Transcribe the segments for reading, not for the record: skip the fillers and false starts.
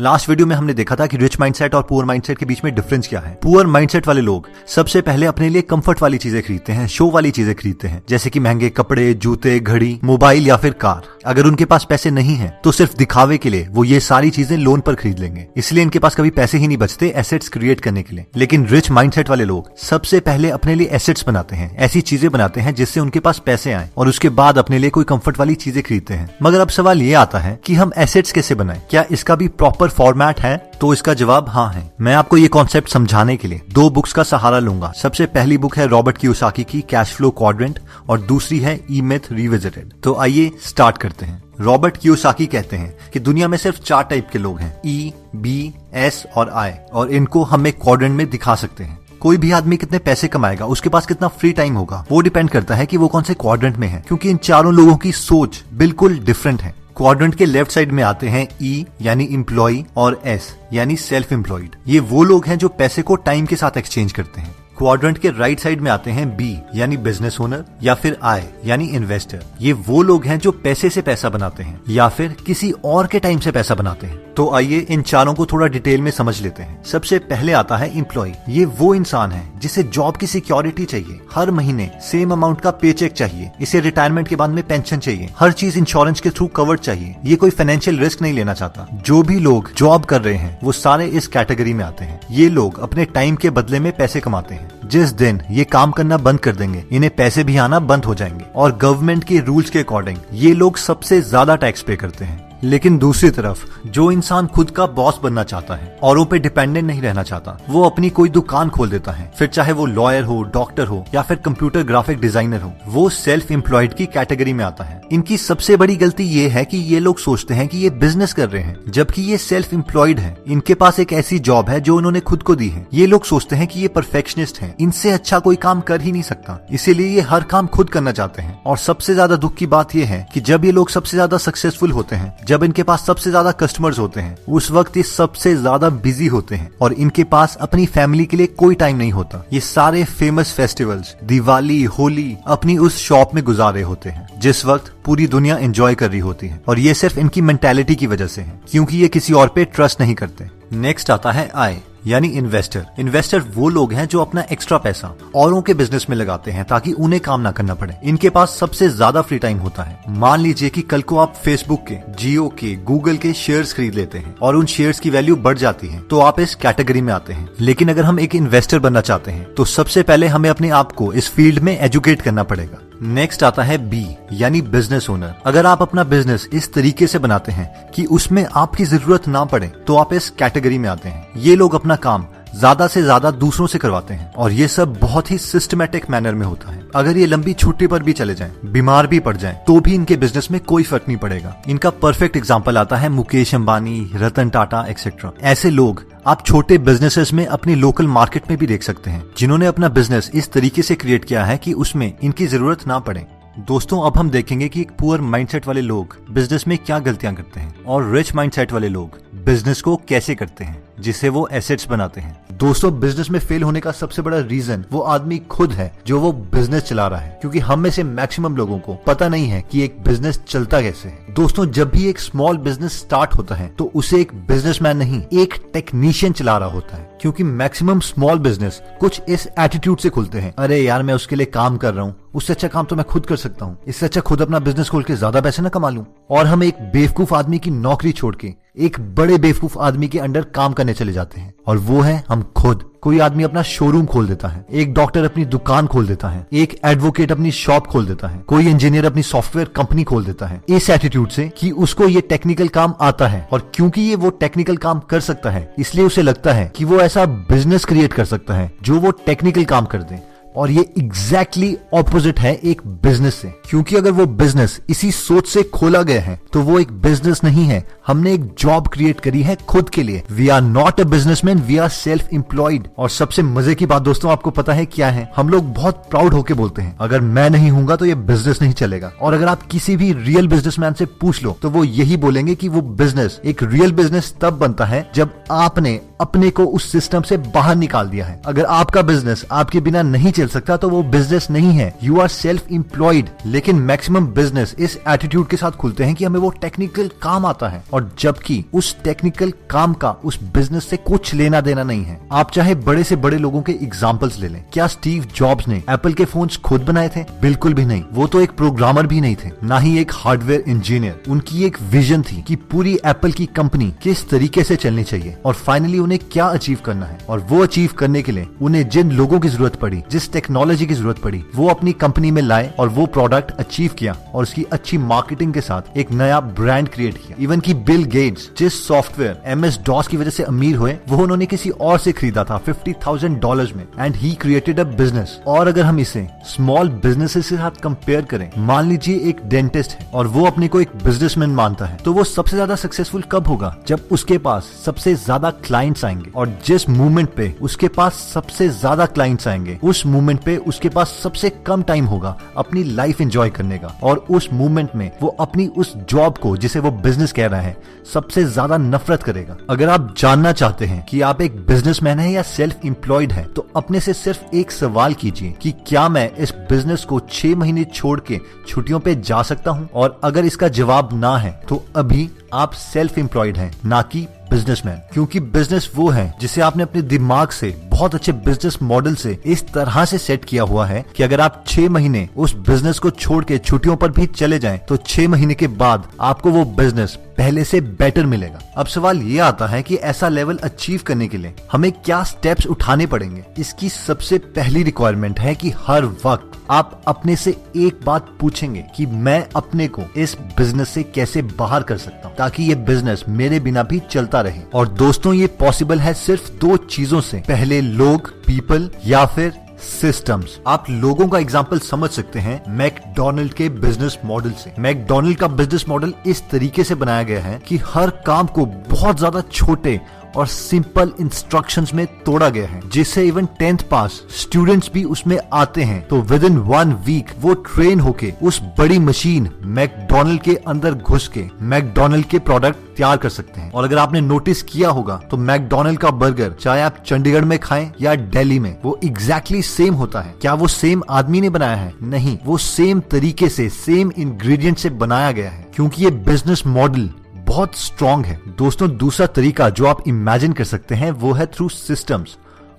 Last video में हमने देखा था कि रिच माइंडसेट और पुअर माइंडसेट के बीच में डिफरेंस क्या है। पुअर माइंडसेट वाले लोग सबसे पहले अपने लिए कंफर्ट वाली चीजें खरीदते हैं, शो वाली चीजें खरीदते हैं, जैसे कि महंगे कपड़े, जूते, घड़ी, मोबाइल या फिर कार। अगर उनके पास पैसे नहीं है तो सिर्फ दिखावे के लिए वो ये सारी चीजें लोन पर खरीद लेंगे, इसलिए इनके पास कभी पैसे ही नहीं बचते एसेट्स क्रिएट करने के लिए। लेकिन रिच माइंडसेट वाले लोग सबसे पहले अपने लिए एसेट्स बनाते हैं, ऐसी चीजें बनाते हैं जिससे उनके पास पैसे आए और उसके बाद अपने लिए कोई कंफर्ट वाली चीजें खरीदते हैं। मगर अब सवाल ये आता है कि हम एसेट्स कैसे बनाएं? क्या इसका भी प्रॉपर फॉर्मेट है? तो इसका जवाब हाँ है। मैं आपको ये कॉन्सेप्ट समझाने के लिए दो बुक्स का सहारा लूंगा। सबसे पहली बुक है रॉबर्ट कियोसाकी की कैश फ्लो क्वाड्रेंट और दूसरी है ई मिथ रिविजिटेड। तो आइए स्टार्ट करते हैं। रॉबर्ट कियोसाकी कहते हैं कि दुनिया में सिर्फ 4 टाइप के लोग हैं, ई, बी, एस और आई, और इनको हम एक क्वाड्रेंट में दिखा सकते हैं। कोई भी आदमी कितने पैसे कमाएगा, उसके पास कितना फ्री टाइम होगा, वो डिपेंड करता है कि वो कौन से क्वाड्रेंट में है, क्योंकि इन चारों लोगों की सोच बिल्कुल डिफरेंट है। क्वाड्रेंट के लेफ्ट साइड में आते हैं ई यानी एम्प्लॉय और एस यानी सेल्फ एम्प्लॉयड। ये वो लोग हैं जो पैसे को टाइम के साथ एक्सचेंज करते हैं। क्वाड्रेंट के राइट साइड में आते हैं बी यानी बिजनेस ओनर या फिर आई यानी इन्वेस्टर। ये वो लोग हैं जो पैसे से पैसा बनाते हैं या फिर किसी और के टाइम से पैसा बनाते हैं। तो आइए इन चारों को थोड़ा डिटेल में समझ लेते हैं। सबसे पहले आता है एम्प्लॉय। ये वो इंसान है जिसे जॉब की सिक्योरिटी चाहिए, हर महीने सेम अमाउंट का पे चेक चाहिए, इसे रिटायरमेंट के बाद में पेंशन चाहिए, हर चीज इंश्योरेंस के थ्रू कवर्ड चाहिए, ये कोई फाइनेंशियल रिस्क नहीं लेना चाहता। जो भी लोग जॉब कर रहे हैं वो सारे इस कैटेगरी में आते हैं। ये लोग अपने टाइम के बदले में पैसे कमाते हैं। जिस दिन ये काम करना बंद कर देंगे, इन्हें पैसे भी आना बंद हो जाएंगे और गवर्नमेंट के रूल्स के अकॉर्डिंग ये लोग सबसे ज्यादा टैक्स पे करते हैं। लेकिन दूसरी तरफ जो इंसान खुद का बॉस बनना चाहता है, औरों पे डिपेंडेंट नहीं रहना चाहता, वो अपनी कोई दुकान खोल देता है, फिर चाहे वो लॉयर हो, डॉक्टर हो या फिर कंप्यूटर ग्राफिक डिजाइनर हो, वो सेल्फ एम्प्लॉयड की कैटेगरी में आता है। इनकी सबसे बड़ी गलती ये है कि ये लोग सोचते हैं कि ये बिजनेस कर रहे हैं, जबकि ये सेल्फ एम्प्लॉयड है। इनके पास एक ऐसी जॉब है जो उन्होंने खुद को दी है। ये लोग सोचते हैं कि ये परफेक्शनिस्ट है, इनसे अच्छा कोई काम कर ही नहीं सकता, इसीलिए ये हर काम खुद करना चाहते हैं। और सबसे ज्यादा दुख की बात यह है कि जब ये लोग सबसे ज्यादा सक्सेसफुल होते हैं, जब इनके पास सबसे ज्यादा कस्टमर्स होते हैं, उस वक्त ये सबसे ज्यादा बिजी होते हैं और इनके पास अपनी फैमिली के लिए कोई टाइम नहीं होता। ये सारे फेमस फेस्टिवल्स, दिवाली, होली अपनी उस शॉप में गुजार रहे होते हैं जिस वक्त पूरी दुनिया एंजॉय कर रही होती है। और ये सिर्फ इनकी मेंटालिटी की वजह से है, क्योंकि ये किसी और पे ट्रस्ट नहीं करते। नेक्स्ट आता है आई यानी इन्वेस्टर। इन्वेस्टर वो लोग हैं जो अपना एक्स्ट्रा पैसा औरों के बिजनेस में लगाते हैं ताकि उन्हें काम ना करना पड़े। इनके पास सबसे ज्यादा फ्री टाइम होता है। मान लीजिए कि कल को आप फेसबुक के, जियो के, गूगल के शेयर्स खरीद लेते हैं और उन शेयर्स की वैल्यू बढ़ जाती है, तो आप इस कैटेगरी में आते हैं। लेकिन अगर हम एक इन्वेस्टर बनना चाहते हैं तो सबसे पहले हमें अपने आप को इस फील्ड में एजुकेट करना पड़ेगा। नेक्स्ट आता है बी यानी बिजनेस ओनर। अगर आप अपना बिजनेस इस तरीके से बनाते हैं कि उसमें आपकी जरूरत ना पड़े, तो आप इस कैटेगरी में आते हैं। ये लोग अपना काम ज्यादा से ज्यादा दूसरों से करवाते हैं और ये सब बहुत ही सिस्टमैटिक मैनर में होता है। अगर ये लंबी छुट्टी पर भी चले जाएं, बीमार भी पड़ जाएं, तो भी इनके बिजनेस में कोई फर्क नहीं पड़ेगा। इनका परफेक्ट एग्जांपल आता है मुकेश अंबानी, रतन टाटा एक्सेट्रा। ऐसे लोग आप छोटे बिजनेसेस में अपनी लोकल मार्केट में भी देख सकते हैं, जिन्होंने अपना बिजनेस इस तरीके से क्रिएट किया है कि उसमें इनकी जरूरत ना पड़े। दोस्तों, अब हम देखेंगे कि पुअर माइंडसेट वाले लोग बिजनेस में क्या गलतियां करते हैं और रिच माइंडसेट वाले लोग बिजनेस को कैसे करते हैं जिसे वो एसेट्स बनाते हैं। दोस्तों, बिजनेस में फेल होने का सबसे बड़ा रीजन वो आदमी खुद है जो वो बिजनेस चला रहा है, क्योंकि हम में से मैक्सिमम लोगों को पता नहीं है कि एक बिजनेस चलता कैसे है। दोस्तों, जब भी एक स्मॉल बिजनेस स्टार्ट होता है तो उसे एक बिजनेसमैन नहीं, एक टेक्नीशियन चला रहा होता है, क्योंकि मैक्सिमम स्मॉल बिजनेस कुछ इस एटीट्यूड से खुलते हैं, अरे यार मैं उसके लिए काम कर रहा हूँ, उससे अच्छा काम तो मैं खुद कर सकता हूँ, इससे अच्छा खुद अपना बिजनेस खोल के ज्यादा पैसे ना कमा लूं। और हम एक बेवकूफ आदमी की नौकरी छोड़ के एक बड़े बेवकूफ आदमी के अंडर काम करने चले जाते हैं, और वो है हम खुद। कोई आदमी अपना शोरूम खोल देता है, एक डॉक्टर अपनी दुकान खोल देता है, एक एडवोकेट अपनी शॉप खोल देता है, कोई इंजीनियर अपनी सॉफ्टवेयर कंपनी खोल देता है, इस एटीट्यूड से कि उसको ये टेक्निकल काम आता है। और क्योंकि ये वो टेक्निकल काम कर सकता है, इसलिए उसे लगता है कि वो ऐसा बिजनेस क्रिएट कर सकता है जो वो टेक्निकल काम कर दे। और ये एग्जैक्टली ऑपोजिट है एक बिजनेस से, क्योंकि अगर वो बिजनेस इसी सोच से खोला गया है तो वो एक बिजनेस नहीं है, हमने एक जॉब क्रिएट करी है खुद के लिए। We are not a businessman, we are self employed. और सबसे मजे की बात दोस्तों, आपको पता है क्या है? हम लोग बहुत प्राउड होके बोलते हैं, अगर मैं नहीं हूंगा तो ये बिजनेस नहीं चलेगा। और अगर आप किसी भी रियल बिजनेसमैन से पूछ लो तो वो यही बोलेंगे कि वो बिजनेस एक रियल बिजनेस तब बनता है जब आपने अपने को उस सिस्टम से बाहर निकाल दिया है। अगर आपका बिजनेस आपके बिना नहीं चल सकता तो वो बिजनेस नहीं है, यू आर सेल्फ एम्प्लॉयड। लेकिन मैक्सिमम बिजनेस इस एटीट्यूड के साथ खुलते हैं कि हमें वो टेक्निकल काम आता है, और जबकि उस टेक्निकल काम का उस बिजनेस से कुछ लेना देना नहीं है। आप चाहे बड़े से बड़े लोगों के एग्जाम्पल्स ले लें। क्या स्टीव जॉब्स ने एप्पल के फोन्स खुद बनाए थे? बिल्कुल भी नहीं। वो तो एक प्रोग्रामर भी नहीं थे, ना ही एक हार्डवेयर इंजीनियर। उनकी एक विजन थी कि पूरी एप्पल की कंपनी किस तरीके से चलनी चाहिए और फाइनली उन्हें क्या अचीव करना है। और वो अचीव करने के लिए उन्हें जिन लोगों की जरूरत पड़ी, जिस टेक्नोलॉजी की जरूरत पड़ी, वो अपनी कंपनी में लाए और वो प्रोडक्ट अचीव किया और उसकी अच्छी मार्केटिंग के साथ एक नया ब्रांड क्रिएट किया। इवन की बिल गेट्स जिस सॉफ्टवेयर MS-DOS की वजह से अमीर हुए, वो उन्होंने किसी और से खरीदा था $50,000 में, and he created a business. और अगर हम इसे स्मॉल बिजनेसेस के साथ कंपेयर करें, मान लीजिए एक डेंटिस्ट है और वो अपने को एक बिजनेसमैन मानता है, तो वो सबसे ज्यादा सक्सेसफुल कब होगा? जब उसके पास सबसे ज्यादा क्लाइंट्स आएंगे। और जिस मूवमेंट पे उसके पास सबसे ज्यादा क्लाइंट्स आएंगे, उस मूवमेंट पे उसके पास सबसे कम टाइम होगा अपनी लाइफ एंजॉय करने का, और उस मूवमेंट में वो अपनी उस जॉब को, जिसे वो बिजनेस कह रहा है, सबसे ज्यादा नफरत करेगा। अगर आप जानना चाहते हैं कि आप एक बिजनेसमैन है या सेल्फ एम्प्लॉयड है, तो अपने से सिर्फ एक सवाल कीजिए कि क्या मैं इस बिजनेस को 6 महीने छोड़ के छुट्टियों पे जा सकता हूँ? और अगर इसका जवाब ना है, तो अभी आप सेल्फ एम्प्लॉयड हैं, ना कि बिजनेसमैन। क्योंकि बिजनेस वो है जिसे आपने अपने दिमाग से, बहुत अच्छे बिजनेस मॉडल से इस तरह से सेट किया हुआ है कि अगर आप 6 महीने उस बिजनेस को छोड़ के छुट्टियों पर भी चले जाएं, तो 6 महीने के बाद आपको वो बिजनेस पहले से बेटर मिलेगा। अब सवाल ये आता है कि ऐसा लेवल अचीव करने के लिए हमें क्या स्टेप्स उठाने पड़ेंगे। इसकी सबसे पहली रिक्वायरमेंट है कि हर वक्त आप अपने से एक बात पूछेंगे कि मैं अपने को इस बिजनेस से कैसे बाहर कर सकता हूँ, ताकि ये बिजनेस मेरे बिना भी चलता रहे। और दोस्तों, ये पॉसिबल है सिर्फ 2 चीजों से। पहले लोग, पीपल, या फिर सिस्टम्स। आप लोगों का एग्जाम्पल समझ सकते हैं मैकडोनल्ड के बिजनेस मॉडल से। मैकडोनल्ड का बिजनेस मॉडल इस तरीके से बनाया गया है कि हर काम को बहुत ज्यादा छोटे और सिंपल इंस्ट्रक्शंस में तोड़ा गया है, जिससे इवन 10th पास स्टूडेंट्स भी उसमें आते हैं तो विद इन 1 वीक वो ट्रेन होके उस बड़ी मशीन मैकडोनल्ड के अंदर घुस के मैकडोनल्ड के प्रोडक्ट तैयार कर सकते हैं। और अगर आपने नोटिस किया होगा तो मैकडोनल्ड का बर्गर, चाहे आप चंडीगढ़ में खाएं या दिल्ली में, वो एग्जैक्टली सेम होता है। क्या वो सेम आदमी ने बनाया है? नहीं, वो सेम तरीके से, सेम इंग्रेडिएंट से बनाया गया है, क्योंकि ये बिजनेस मॉडल बहुत स्ट्रॉन्ग है। दोस्तों, दूसरा तरीका जो आप इमेजिन कर सकते हैं वो है थ्रू सिस्टम्स,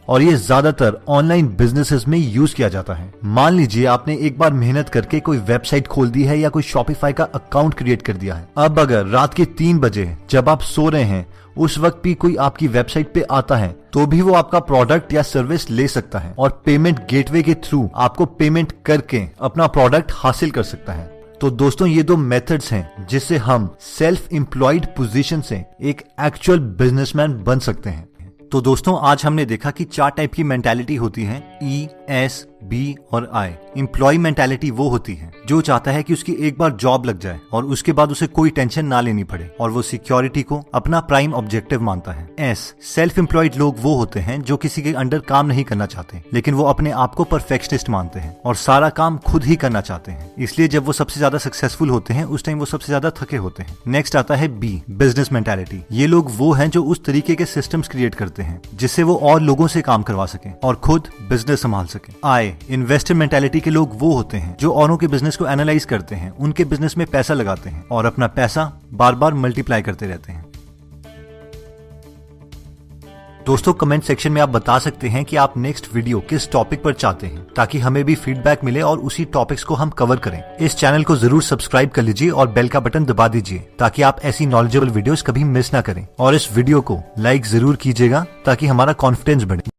और ये ज्यादातर ऑनलाइन बिजनेसेस में यूज किया जाता है। मान लीजिए आपने एक बार मेहनत करके कोई वेबसाइट खोल दी है या कोई शॉपिफाई का अकाउंट क्रिएट कर दिया है। अब अगर रात के 3 बजे जब आप सो रहे हैं, उस वक्त भी कोई आपकी वेबसाइट पे आता है, तो भी वो आपका प्रोडक्ट या सर्विस ले सकता है और पेमेंट गेटवे के थ्रू आपको पेमेंट करके अपना प्रोडक्ट हासिल कर सकता है। तो दोस्तों, ये 2 मेथड्स हैं जिससे हम सेल्फ एम्प्लॉयड पोजीशन से एक एक्चुअल बिजनेसमैन बन सकते हैं। तो दोस्तों, आज हमने देखा कि 4 टाइप की मेंटालिटी होती है, E, S, B और I। एम्प्लॉय मेंटालिटी वो होती है जो चाहता है कि उसकी एक बार जॉब लग जाए और उसके बाद उसे कोई टेंशन ना लेनी पड़े, और वो सिक्योरिटी को अपना प्राइम ऑब्जेक्टिव मानता है। S, सेल्फ एम्प्लॉयड लोग वो होते हैं जो किसी के अंडर काम नहीं करना चाहते, लेकिन वो अपने आप को परफेक्शनिस्ट मानते हैं और सारा काम खुद ही करना चाहते हैं। इसलिए जब वो सबसे ज्यादा सक्सेसफुल होते हैं, उस टाइम वो सबसे ज्यादा थके होते हैं। नेक्स्ट आता है B, बिजनेस मेंटालिटी। ये लोग वो हैं जो उस तरीके के सिस्टम्स क्रिएट करते हैं जिससे वो और लोगों से काम करवा सके और खुद बिजनेस संभाल सके। I, इन्वेस्टर मेंटालिटी के लोग वो होते हैं जो औरों के बिजनेस को एनालाइज करते हैं, उनके बिजनेस में पैसा लगाते हैं और अपना पैसा बार बार मल्टीप्लाई करते रहते हैं। दोस्तों, कमेंट सेक्शन में आप बता सकते हैं कि आप नेक्स्ट वीडियो किस टॉपिक पर चाहते हैं, ताकि हमें भी फीडबैक मिले और उसी टॉपिक्स को हम कवर करें। इस चैनल को जरूर सब्सक्राइब कर लीजिए और बेल का बटन दबा दीजिए ताकि आप ऐसी नॉलेजेबल वीडियोस कभी मिस ना करें। और इस वीडियो को लाइक जरूर कीजिएगा ताकि हमारा कॉन्फिडेंस बढ़े।